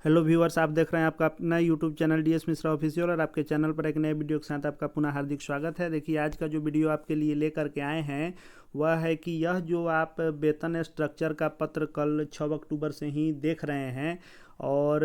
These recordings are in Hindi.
हेलो व्यूअर्स, आप देख रहे हैं आपका अपना YouTube channel DS Mishra official और आपके चैनल पर एक नए वीडियो के साथ आपका पुनः हार्दिक स्वागत है। देखिए, आज का जो वीडियो आपके लिए लेकर के आए हैं वह है कि यह जो आप वेतन स्ट्रक्चर का पत्र कल 6 अक्टूबर से ही देख रहे हैं और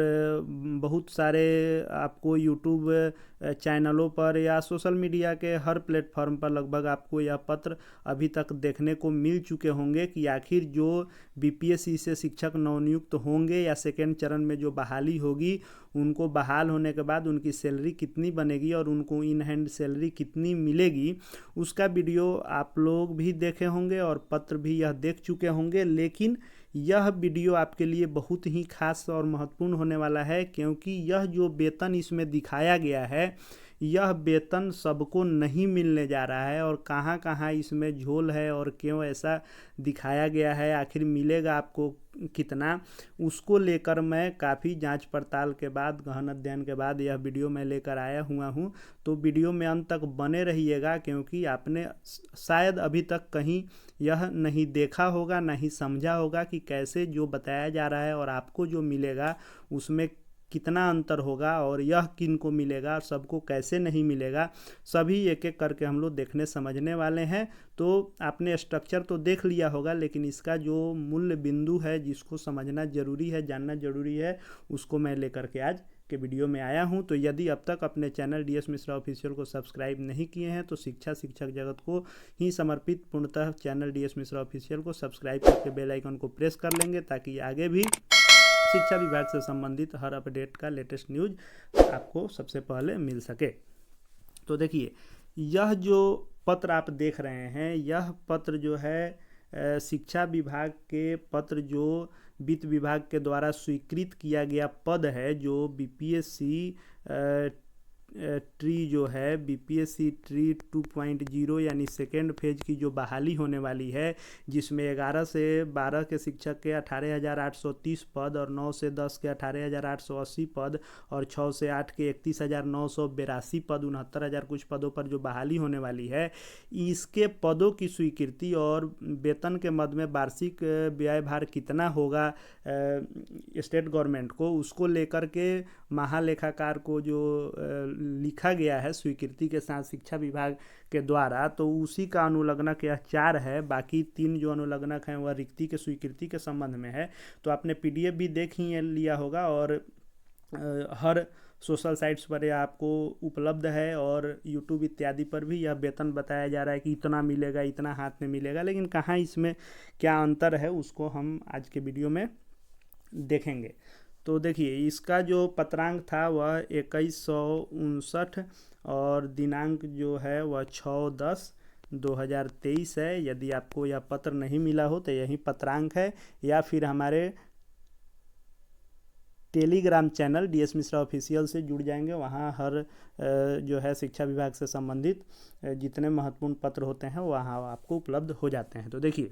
बहुत सारे आपको यूट्यूब चैनलों पर या सोशल मीडिया के हर प्लेटफॉर्म पर लगभग आपको यह पत्र अभी तक देखने को मिल चुके होंगे कि आखिर जो बीपीएससी से शिक्षक नवनियुक्त होंगे या सेकेंड चरण में जो बहाली होगी उनको बहाल होने के बाद उनकी सैलरी कितनी बनेगी और उनको इन हैंड सैलरी कितनी मिलेगी, उसका वीडियो आप लोग भी देखे होंगे और पत्र भी यह देख चुके होंगे। लेकिन यह वीडियो आपके लिए बहुत ही खास और महत्वपूर्ण होने वाला है, क्योंकि यह जो वेतन इसमें दिखाया गया है यह वेतन सबको नहीं मिलने जा रहा है और कहाँ कहाँ इसमें झोल है और क्यों ऐसा दिखाया गया है, आखिर मिलेगा आपको कितना, उसको लेकर मैं काफ़ी जांच पड़ताल के बाद गहन अध्ययन के बाद यह वीडियो मैं लेकर आया हुआ हूँ। तो वीडियो में अंत तक बने रहिएगा, क्योंकि आपने शायद अभी तक कहीं यह नहीं देखा होगा, नहीं समझा होगा कि कैसे जो बताया जा रहा है और आपको जो मिलेगा उसमें कितना अंतर होगा और यह किन को मिलेगा और सबको कैसे नहीं मिलेगा। सभी एक एक करके हम लोग देखने समझने वाले हैं। तो आपने स्ट्रक्चर तो देख लिया होगा, लेकिन इसका जो मूल्य बिंदु है जिसको समझना जरूरी है, जानना जरूरी है, उसको मैं लेकर के आज के वीडियो में आया हूं। तो यदि अब तक अपने चैनल डीएस मिश्रा ऑफिशियल को सब्सक्राइब नहीं किए हैं तो शिक्षक जगत को ही समर्पित पूर्णतः चैनल डीएस मिश्रा ऑफिशियल को सब्सक्राइब करके बेल आइकन को प्रेस कर लेंगे, ताकि आगे भी शिक्षा विभाग से संबंधित हर अपडेट का लेटेस्ट न्यूज आपको सबसे पहले मिल सके। तो देखिए, यह जो पत्र आप देख रहे हैं यह पत्र जो है शिक्षा विभाग के पत्र जो वित्त विभाग के द्वारा स्वीकृत किया गया पद है, जो बीपीएससी ट्री जो है बीपीएससी ट्री 2.0 यानी सेकेंड फेज की जो बहाली होने वाली है, जिसमें 11 से 12 के शिक्षक के 18,830 पद और 9 से 10 के 18,880 पद और 6 से 8 के 31,982 पद, 69,000 कुछ पदों पर जो बहाली होने वाली है, इसके पदों की स्वीकृति और वेतन के मद में वार्षिक व्यय भार कितना होगा स्टेट गवर्नमेंट को, उसको लेकर के महालेखाकार को जो लिखा गया है स्वीकृति के साथ शिक्षा विभाग के द्वारा, तो उसी का अनुलग्नक यह 4 है। बाकी 3 जो अनुलग्नक हैं वह रिक्ति के स्वीकृति के संबंध में है। तो आपने पीडीएफ भी देख ही लिया होगा और हर सोशल साइट्स पर यह आपको उपलब्ध है और यूट्यूब इत्यादि पर भी यह वेतन बताया जा रहा है कि इतना मिलेगा, इतना हाथ में मिलेगा, लेकिन कहाँ इसमें क्या अंतर है उसको हम आज के वीडियो में देखेंगे। तो देखिए, इसका जो पत्रांक था वह 2159 और दिनांक जो है वह 6/10/2023 है। यदि आपको यह पत्र नहीं मिला हो तो यही पत्रांक है, या फिर हमारे Telegram channel DS Mishra official से जुड़ जाएंगे। वहाँ हर जो है शिक्षा विभाग से संबंधित जितने महत्वपूर्ण पत्र होते हैं वहाँ आपको उपलब्ध हो जाते हैं। तो देखिए,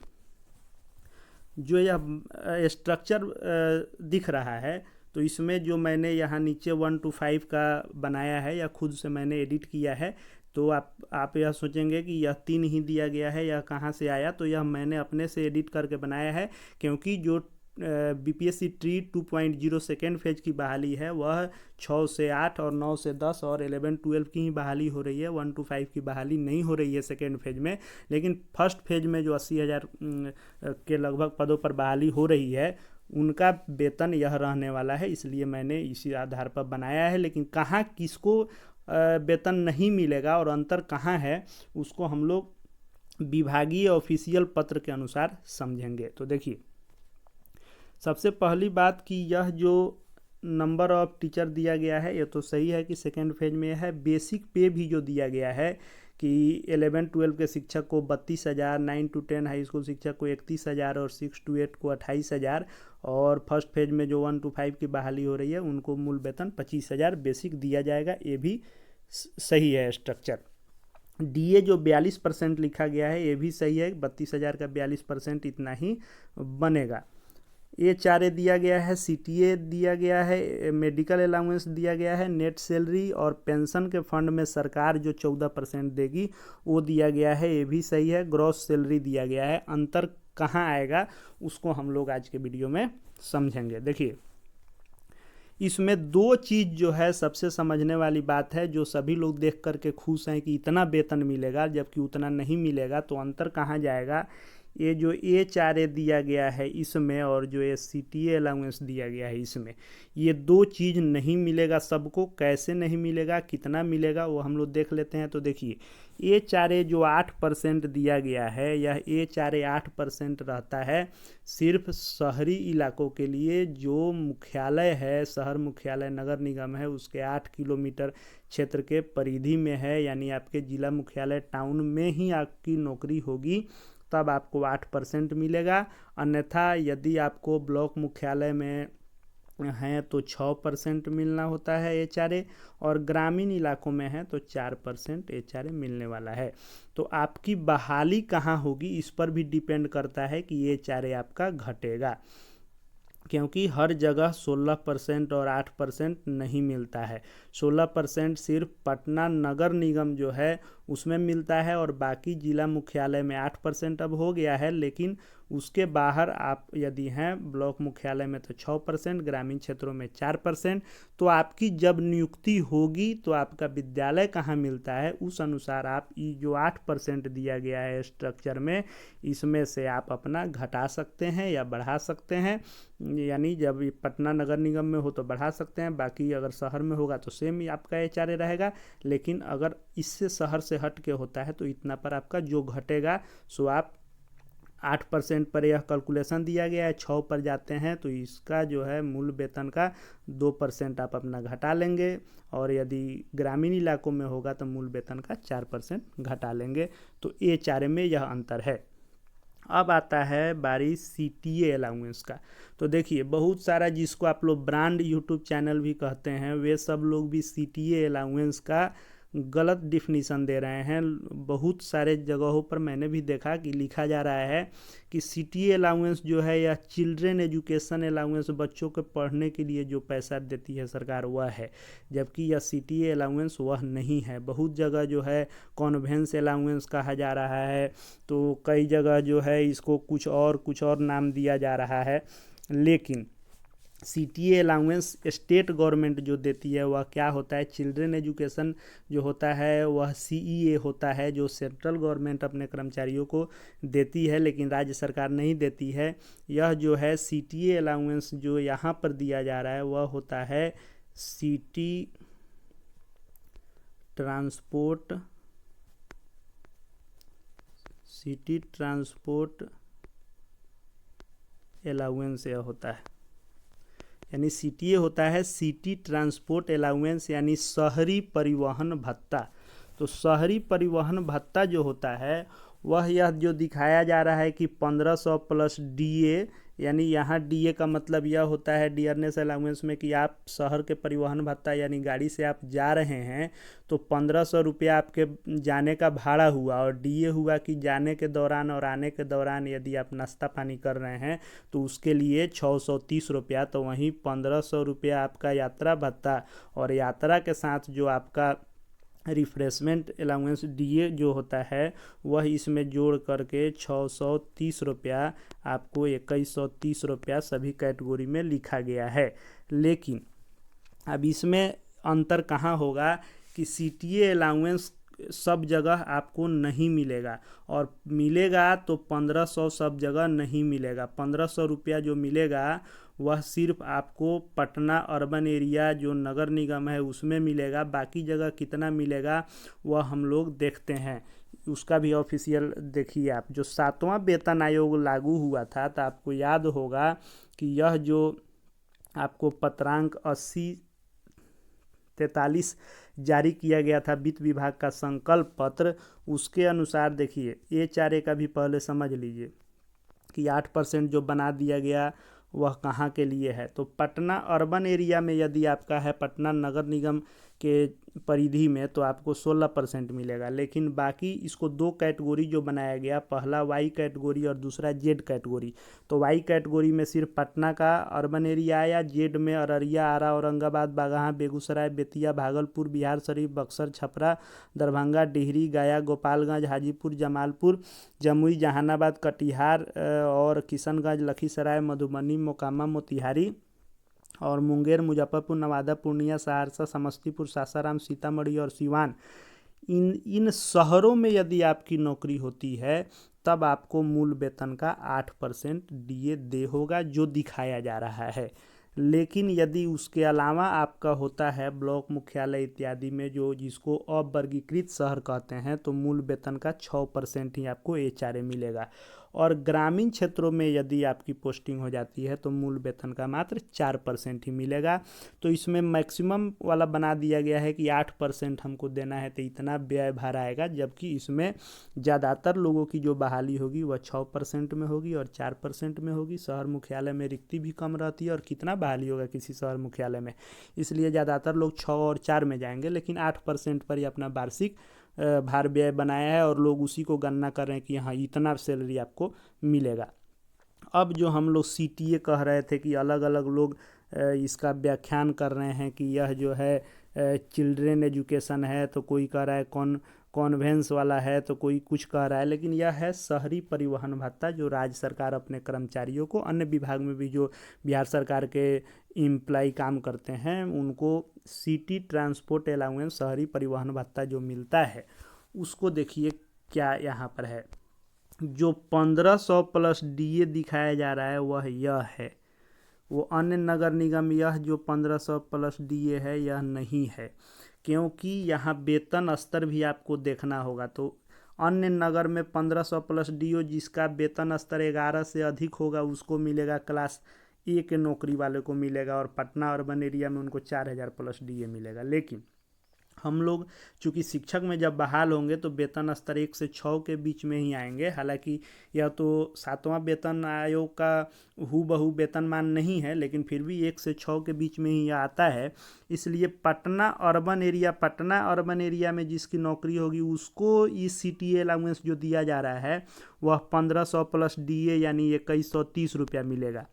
जो यह स्ट्रक्चर दिख रहा है, तो इसमें जो मैंने यहाँ नीचे 1 to 5 का बनाया है या खुद से मैंने एडिट किया है, तो आप यह सोचेंगे कि यह 3 ही दिया गया है, यह कहाँ से आया। तो यह मैंने अपने से एडिट करके बनाया है, क्योंकि जो बीपीएससी ट्री 2.0 सेकेंड फेज की बहाली है वह 6 से 8 और 9 से 10 और 11-12 की ही बहाली हो रही है। 1 to 5 की बहाली नहीं हो रही है सेकेंड फेज में। लेकिन फर्स्ट फेज में जो 80,000 के लगभग पदों पर बहाली हो रही है उनका वेतन यह रहने वाला है, इसलिए मैंने इसी आधार पर बनाया है। लेकिन कहाँ किसको वेतन नहीं मिलेगा और अंतर कहाँ है उसको हम लोग विभागीय ऑफिशियल पत्र के अनुसार समझेंगे। तो देखिए, सबसे पहली बात कि यह जो नंबर ऑफ टीचर दिया गया है ये तो सही है कि सेकेंड फेज में है। बेसिक पे भी जो दिया गया है कि 11-12 के शिक्षक को 32,000, 9 to 10 हाई स्कूल शिक्षक को 31,000 और 6 to 8 को 28,000, और फर्स्ट फेज में जो 1 to 5 की बहाली हो रही है उनको मूल वेतन 25,000 बेसिक दिया जाएगा। ये भी सही है स्ट्रक्चर। डीए जो 42% लिखा गया है ये भी सही है, 32,000 का 42% इतना ही बनेगा। ये 4 दिया गया है, सीटीए दिया गया है, मेडिकल अलाउंस दिया गया है, नेट सैलरी और पेंशन के फंड में सरकार जो 14% देगी वो दिया गया है, ये भी सही है। ग्रॉस सैलरी दिया गया है। अंतर कहाँ आएगा उसको हम लोग आज के वीडियो में समझेंगे। देखिए, इसमें दो चीज़ जो है सबसे समझने वाली बात है, जो सभी लोग देख करके खुश हैं कि इतना वेतन मिलेगा जबकि उतना नहीं मिलेगा। तो अंतर कहाँ जाएगा, ये जो HRA दिया गया है इसमें और जो ये CTA अलाउंस दिया गया है इसमें, ये दो चीज़ नहीं मिलेगा सबको। कैसे नहीं मिलेगा, कितना मिलेगा, वो हम लोग देख लेते हैं। तो देखिए HRA जो 8% दिया गया है, यह HRA 8% रहता है सिर्फ शहरी इलाकों के लिए। जो मुख्यालय है, शहर मुख्यालय नगर निगम है, उसके 8 किलोमीटर क्षेत्र के परिधि में है, यानी आपके ज़िला मुख्यालय टाउन में ही आपकी नौकरी होगी तब आपको 8% मिलेगा। अन्यथा यदि आपको ब्लॉक मुख्यालय में हैं तो 6% मिलना होता है HRA, और ग्रामीण इलाकों में है तो 4% HRA मिलने वाला है। तो आपकी बहाली कहाँ होगी इस पर भी डिपेंड करता है कि HRA आपका घटेगा, क्योंकि हर जगह 16% और 8% नहीं मिलता है। 16% सिर्फ पटना नगर निगम जो है उसमें मिलता है, और बाकी जिला मुख्यालय में 8% अब हो गया है। लेकिन उसके बाहर आप यदि हैं ब्लॉक मुख्यालय में तो 6%, ग्रामीण क्षेत्रों में 4%। तो आपकी जब नियुक्ति होगी तो आपका विद्यालय कहाँ मिलता है उस अनुसार आप ये जो 8% दिया गया है स्ट्रक्चर में, इसमें से आप अपना घटा सकते हैं या बढ़ा सकते हैं। यानी जब ये पटना नगर निगम में हो तो बढ़ा सकते हैं, बाकी अगर शहर में होगा तो सेम ही आपका HRA रहेगा। लेकिन अगर इससे शहर से हट के होता है तो इतना पर आपका जो घटेगा सो आप 8% पर यह कैलकुलेशन दिया गया है। 6 पर जाते हैं तो इसका जो है मूल वेतन का 2% आप अपना घटा लेंगे, और यदि ग्रामीण इलाकों में होगा तो मूल वेतन का 4% घटा लेंगे। तो HRA में यह अंतर है। अब आता है बारी CTA अलाउंस का। तो देखिए बहुत सारा, जिसको आप लोग ब्रांड यूट्यूब चैनल भी कहते हैं, वे सब लोग भी CTA अलाउंस का गलत डिफिनीसन दे रहे हैं। बहुत सारे जगहों पर मैंने भी देखा कि लिखा जा रहा है कि CTA अलाउंस जो है या चिल्ड्रेन एजुकेशन अलाउंस, बच्चों के पढ़ने के लिए जो पैसा देती है सरकार वह है, जबकि यह CTA अलाउंस वह नहीं है। बहुत जगह जो है कॉन्वेंस अलाउंस कहा जा रहा है, तो कई जगह जो है इसको कुछ और नाम दिया जा रहा है। लेकिन CTA अलाउंस स्टेट गवर्नमेंट जो देती है वह क्या होता है, चिल्ड्रेन एजुकेशन जो होता है वह CEA होता है, जो सेंट्रल गवर्नमेंट अपने कर्मचारियों को देती है, लेकिन राज्य सरकार नहीं देती है। यह जो है CTA अलाउंस जो यहाँ पर दिया जा रहा है वह होता है सिटी ट्रांसपोर्ट अलाउंस यह होता है, यानी CTA होता है सिटी ट्रांसपोर्ट अलाउंस, यानी शहरी परिवहन भत्ता। तो शहरी परिवहन भत्ता जो होता है वह यह जो दिखाया जा रहा है कि 1500 प्लस DA, यानी यहाँ DA का मतलब यह होता है डियरनेस अलाउंस में कि आप शहर के परिवहन भत्ता यानी गाड़ी से आप जा रहे हैं तो 1500 रुपया आपके जाने का भाड़ा हुआ, और DA हुआ कि जाने के दौरान और आने के दौरान यदि आप नाश्ता पानी कर रहे हैं तो उसके लिए 630 रुपया। तो वहीं 1500 रुपया आपका यात्रा भत्ता, और यात्रा के साथ जो आपका रिफ्रेशमेंट अलाउंस DA जो होता है वह इसमें जोड़ करके 630 रुपया आपको 2130 रुपया सभी कैटेगरी में लिखा गया है। लेकिन अब इसमें अंतर कहाँ होगा कि CTA अलाउंस सब जगह आपको नहीं मिलेगा, और मिलेगा तो 1500 सब जगह नहीं मिलेगा। 1500 रुपया जो मिलेगा वह सिर्फ आपको पटना अर्बन एरिया जो नगर निगम है उसमें मिलेगा। बाकी जगह कितना मिलेगा वह हम लोग देखते हैं, उसका भी ऑफिशियल देखिए आप। जो 7वां वेतन आयोग लागू हुआ था तो आपको याद होगा कि यह जो आपको पत्रांक 8043 जारी किया गया था वित्त विभाग का संकल्प पत्र, उसके अनुसार देखिए HRA का भी पहले समझ लीजिए कि 8% जो बना दिया गया वह कहाँ के लिए है। तो पटना अर्बन एरिया में यदि आपका है पटना नगर निगम के परिधि में तो आपको 16% मिलेगा। लेकिन बाकी इसको दो कैटेगरी जो बनाया गया, पहला Y कैटेगरी और दूसरा Z कैटेगरी। तो Y कैटेगरी में सिर्फ पटना का अर्बन एरिया आया, Z में अररिया, आरा, औरंगाबाद, बागहा, बेगूसराय, बेतिया, भागलपुर, बिहार शरीफ, बक्सर, छपरा, दरभंगा, डिहरी, गया, गोपालगंज, हाजीपुर, जमालपुर, जमुई, जहानाबाद, कटिहार और किशनगंज, लखीसराय, मधुबनी, मोकामा, मोतिहारी और मुंगेर, मुजफ्फरपुर, नवादा, पूर्णिया, सहरसा, समस्तीपुर, सासाराम, सीतामढ़ी और सिवान, इन इन शहरों में यदि आपकी नौकरी होती है तब आपको मूल वेतन का 8% डीए दे होगा, जो दिखाया जा रहा है। लेकिन यदि उसके अलावा आपका होता है ब्लॉक मुख्यालय इत्यादि में, जो जिसको अवर्गीकृत शहर कहते हैं, तो मूल वेतन का 6% ही आपको एचआरए मिलेगा। और ग्रामीण क्षेत्रों में यदि आपकी पोस्टिंग हो जाती है तो मूल वेतन का मात्र 4% ही मिलेगा। तो इसमें मैक्सिमम वाला बना दिया गया है कि 8% हमको देना है तो इतना व्यय भार आएगा, जबकि इसमें ज़्यादातर लोगों की जो बहाली होगी वह 6% में होगी और 4% में होगी। शहर मुख्यालय में रिक्ति भी कम रहती है, और कितना बहाली होगा किसी शहर मुख्यालय में, इसलिए ज़्यादातर लोग 6 और 4 में जाएंगे, लेकिन 8% पर ही अपना वार्षिक भार व्यय बनाया है और लोग उसी को गणना कर रहे हैं कि हाँ इतना सैलरी आपको मिलेगा। अब जो हम लोग सीटीए कह रहे थे कि अलग अलग लोग इसका व्याख्यान कर रहे हैं कि यह जो है चिल्ड्रेन एजुकेशन है, तो कोई कह रहा है कॉन्वेंस वाला है, तो कोई कुछ कह रहा है, लेकिन यह है शहरी परिवहन भत्ता, जो राज्य सरकार अपने कर्मचारियों को, अन्य विभाग में भी जो बिहार सरकार के एम्प्लाई काम करते हैं उनको सिटी ट्रांसपोर्ट अलाउंस, शहरी परिवहन भत्ता जो मिलता है, उसको देखिए क्या यहाँ पर है। जो 1500 प्लस डीए दिखाया जा रहा है वह यह है। वो अन्य नगर निगम यह जो 1500 प्लस डीए है यह नहीं है, क्योंकि यहाँ वेतन स्तर भी आपको देखना होगा। तो अन्य नगर में 1500 प्लस डीओ, जिसका वेतन स्तर 11 से अधिक होगा उसको मिलेगा, क्लास ए के नौकरी वाले को मिलेगा, और पटना अर्बन एरिया में उनको 4000 प्लस डीए मिलेगा। लेकिन हम लोग चूँकि शिक्षक में जब बहाल होंगे तो वेतन स्तर 1 से 6 के बीच में ही आएंगे। हालांकि यह तो 7वां वेतन आयोग का हूबहू वेतनमान नहीं है, लेकिन फिर भी 1 से 6 के बीच में ही आता है। इसलिए पटना अर्बन एरिया में जिसकी नौकरी होगी उसको इस सीटीए अलाउंस जो दिया जा रहा है वह 1500 प्लस डीए यानी 2130 रुपया मिलेगा।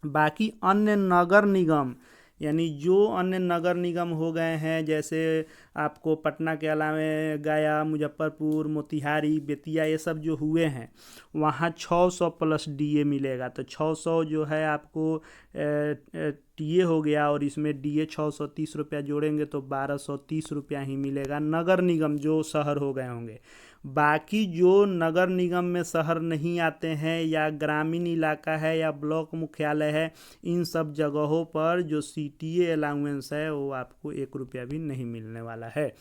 बाकी अन्य नगर निगम, यानी जो अन्य नगर निगम हो गए हैं, जैसे आपको पटना के अलावा गया, मुजफ्फरपुर, मोतिहारी, बेतिया, ये सब जो हुए हैं, वहाँ 600 प्लस डीए मिलेगा। तो 600 जो है आपको टीए हो गया, और इसमें डीए 630 रुपया जोड़ेंगे तो 1230 रुपया ही मिलेगा नगर निगम जो शहर हो गए होंगे। बाकी जो नगर निगम में शहर नहीं आते हैं, या ग्रामीण इलाका है, या ब्लॉक मुख्यालय है, इन सब जगहों पर जो सीटीए अलाउंस है वो आपको 1 रुपया भी नहीं मिलने वाला है।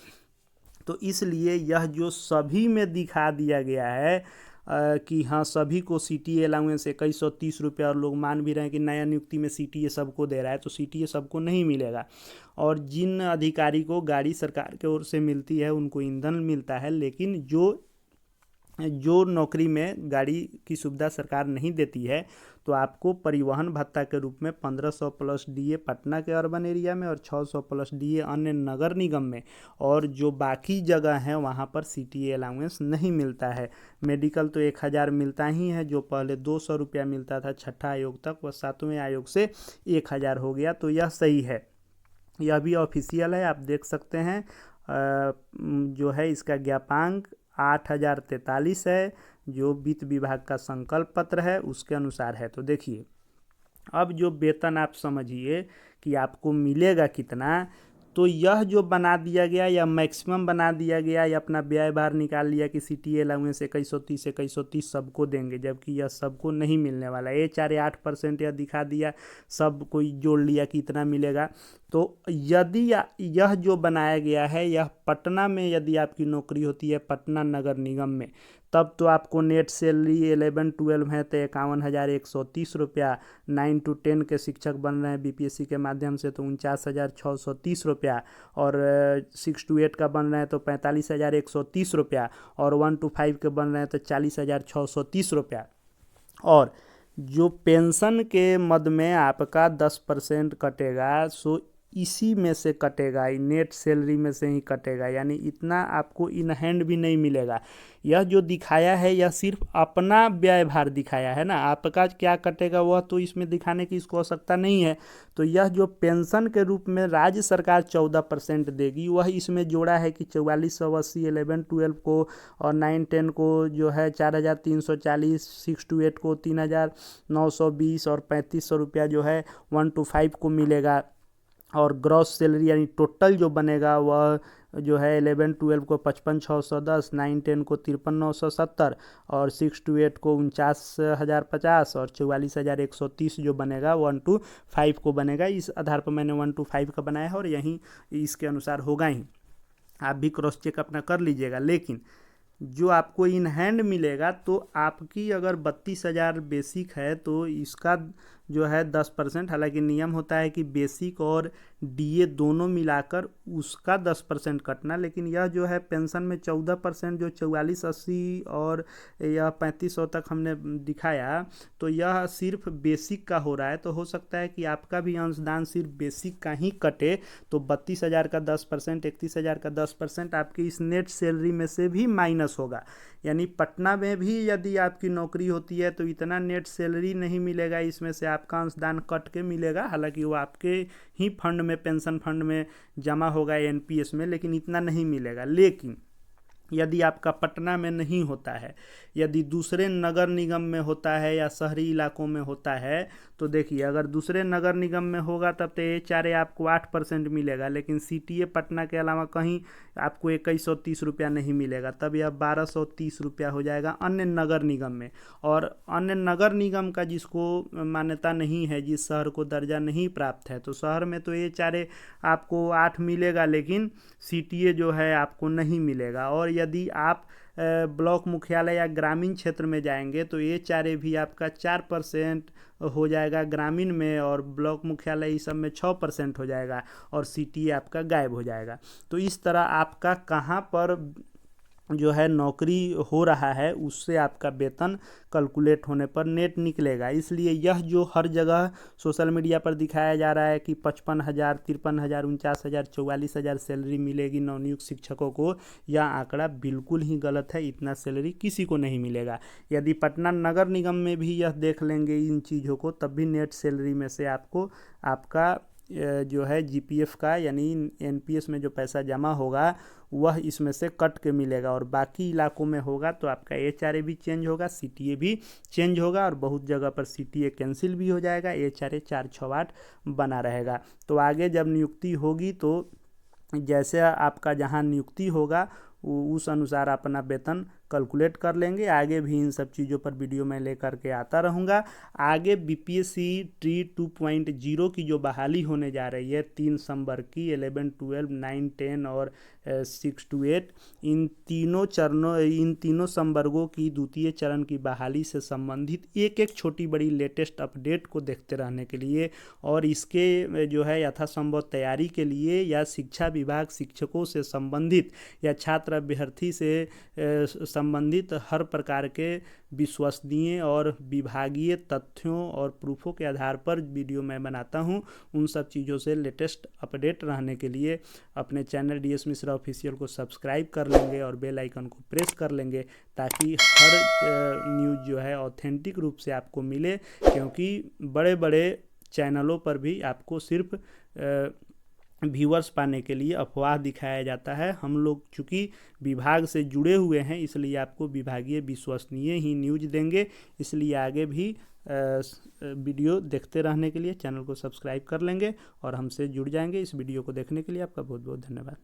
तो इसलिए यह जो सभी में दिखा दिया गया है कि हाँ सभी को सीटीए अलाउंस 2130 रुपया, और लोग मान भी रहे हैं कि नया नियुक्ति में सीटीए सबको दे रहा है, तो सीटीए सबको नहीं मिलेगा। और जिन अधिकारी को गाड़ी सरकार की ओर से मिलती है उनको ईंधन मिलता है, लेकिन जो नौकरी में गाड़ी की सुविधा सरकार नहीं देती है, तो आपको परिवहन भत्ता के रूप में 1500 प्लस डीए पटना के अर्बन एरिया में और 600 प्लस डीए अन्य नगर निगम में, और जो बाकी जगह हैं वहाँ पर सीटीए अलाउंस नहीं मिलता है। मेडिकल तो 1000 मिलता ही है, जो पहले 200 रुपया मिलता था 6ठा आयोग तक, वह 7वें आयोग से 1000 हो गया। तो यह सही है, यह भी ऑफिशियल है, आप देख सकते हैं। जो है इसका ज्ञापांक 8043 है, जो वित्त विभाग का संकल्प पत्र है उसके अनुसार है। तो देखिए अब जो वेतन आप समझिए कि आपको मिलेगा कितना, तो यह जो बना दिया गया या मैक्सिमम बना दिया गया, या अपना व्यय भार निकाल लिया कि सीटीए अलाउंस 2130 सबको देंगे, जबकि यह सबको नहीं मिलने वाला है। 8% यह दिखा दिया, सब कोई जोड़ लिया कि इतना मिलेगा। तो यदि यह जो बनाया गया है यह पटना में यदि आपकी नौकरी होती है पटना नगर निगम में, तब तो आपको नेट सैलरी 11-12 है तो 51,130 रुपया, 9 to 10 के शिक्षक बन रहे हैं बीपीएससी के माध्यम से तो 49,630 रुपया, और 6 to 8 का बन रहे हैं तो 45,130 रुपया, और 1 to 5 के बन रहे हैं तो 40,630 रुपया। और जो पेंशन के मद में आपका 10% कटेगा, सो इसी में से कटेगा, नेट सैलरी में से ही कटेगा, यानी इतना आपको इन हैंड भी नहीं मिलेगा। यह जो दिखाया है यह सिर्फ अपना व्यय भार दिखाया है ना, आपका क्या कटेगा वह तो इसमें दिखाने की इसको आवश्यकता नहीं है। तो यह जो पेंशन के रूप में राज्य सरकार 14% देगी वह इसमें जोड़ा है कि 4480 11 12 को और 9 10 को जो है 4340, 6 to 8 को 3920 और 3500 रुपया जो है 1 to 5 को मिलेगा। और ग्रॉस सैलरी यानी टोटल जो बनेगा वह जो है 11 12 को 55,610, 9 10 को 53,970 और 6 to 8 को 49,050 और 44,130 जो बनेगा 1 to 5 को बनेगा। इस आधार पर मैंने 1 to 5 का बनाया है और यहीं इसके अनुसार होगा ही। आप भी क्रॉस चेक अपना कर लीजिएगा। लेकिन जो आपको इन हैंड मिलेगा तो आपकी अगर 32,000 बेसिक है तो इसका जो है 10%, हालांकि नियम होता है कि बेसिक और डीए दोनों मिलाकर उसका 10% कटना, लेकिन यह जो है पेंशन में 14% जो 4480 और यह 3500 तक हमने दिखाया, तो यह सिर्फ बेसिक का हो रहा है। तो हो सकता है कि आपका भी अंशदान सिर्फ बेसिक का ही कटे, तो 32,000 का 10%, 31,000 का 10% आपकी इस नेट सैलरी में से भी माइनस होगा। यानी पटना में भी यदि आपकी नौकरी होती है तो इतना नेट सैलरी नहीं मिलेगा, इसमें से आपका अंशदान कट के मिलेगा। हालांकि वो आपके ही फंड में, पेंशन फंड में जमा होगा एनपीएस में, लेकिन इतना नहीं मिलेगा। लेकिन यदि आपका पटना में नहीं होता है, यदि दूसरे नगर निगम में होता है या शहरी इलाकों में होता है, तो देखिए अगर दूसरे नगर निगम में होगा तब तो एचआरए आपको 8% मिलेगा, लेकिन सीटीए पटना के अलावा कहीं आपको 2130 रुपया नहीं मिलेगा, तब यह 1230 रुपया हो जाएगा अन्य नगर निगम में। और अन्य नगर निगम का जिसको मान्यता नहीं है, जिस शहर को दर्जा नहीं प्राप्त है, तो शहर में तो एचआरए आपको 8 मिलेगा, लेकिन सीटीए जो है आपको नहीं मिलेगा। और यदि आप ब्लॉक मुख्यालय या ग्रामीण क्षेत्र में जाएंगे तो एचआरए भी आपका 4% हो जाएगा ग्रामीण में, और ब्लॉक मुख्यालय इस सब में 6% हो जाएगा, और सीटीए आपका गायब हो जाएगा। तो इस तरह आपका कहाँ पर जो है नौकरी हो रहा है उससे आपका वेतन कैलकुलेट होने पर नेट निकलेगा। इसलिए यह जो हर जगह सोशल मीडिया पर दिखाया जा रहा है कि 55,000, 53,000, 49,000, 44,000 सैलरी मिलेगी नवनियुक्त शिक्षकों को, यह आंकड़ा बिल्कुल ही गलत है। इतना सैलरी किसी को नहीं मिलेगा। यदि पटना नगर निगम में भी यह देख लेंगे इन चीज़ों को, तब भी नेट सैलरी में से आपको आपका जो है जीपीएफ का यानी एनपीएस में जो पैसा जमा होगा वह इसमें से कट के मिलेगा। और बाकी इलाकों में होगा तो आपका एचआरए भी चेंज होगा, सीटीए भी चेंज होगा, और बहुत जगह पर सीटीए कैंसिल भी हो जाएगा, एचआरए 468 बना रहेगा। तो आगे जब नियुक्ति होगी तो जैसे आपका जहां नियुक्ति होगा उस अनुसार अपना वेतन कैलकुलेट कर लेंगे। आगे भी इन सब चीज़ों पर वीडियो मैं लेकर के आता रहूँगा। आगे बीपीएससी ट्री 2.0 की जो बहाली होने जा रही है 3 संवर्ग की, 11 12 9 10 और 6 to 8, इन तीनों संवर्गों की द्वितीय चरण की बहाली से संबंधित एक एक छोटी बड़ी लेटेस्ट अपडेट को देखते रहने के लिए और इसके जो है यथासंभव तैयारी के लिए या शिक्षा विभाग शिक्षकों से संबंधित या छात्र अभ्यर्थी से संबंधित हर प्रकार के विश्वसनीय और विभागीय तथ्यों और प्रूफों के आधार पर वीडियो मैं बनाता हूं, उन सब चीज़ों से लेटेस्ट अपडेट रहने के लिए अपने चैनल डीएस मिश्रा ऑफिशियल को सब्सक्राइब कर लेंगे और बेल आइकन को प्रेस कर लेंगे, ताकि हर न्यूज़ जो है ऑथेंटिक रूप से आपको मिले। क्योंकि बड़े बड़े चैनलों पर भी आपको सिर्फ व्यूअर्स पाने के लिए अफवाह दिखाया जाता है। हम लोग चूँकि विभाग से जुड़े हुए हैं इसलिए आपको विभागीय विश्वसनीय ही न्यूज़ देंगे। इसलिए आगे भी वीडियो देखते रहने के लिए चैनल को सब्सक्राइब कर लेंगे और हमसे जुड़ जाएंगे। इस वीडियो को देखने के लिए आपका बहुत बहुत धन्यवाद।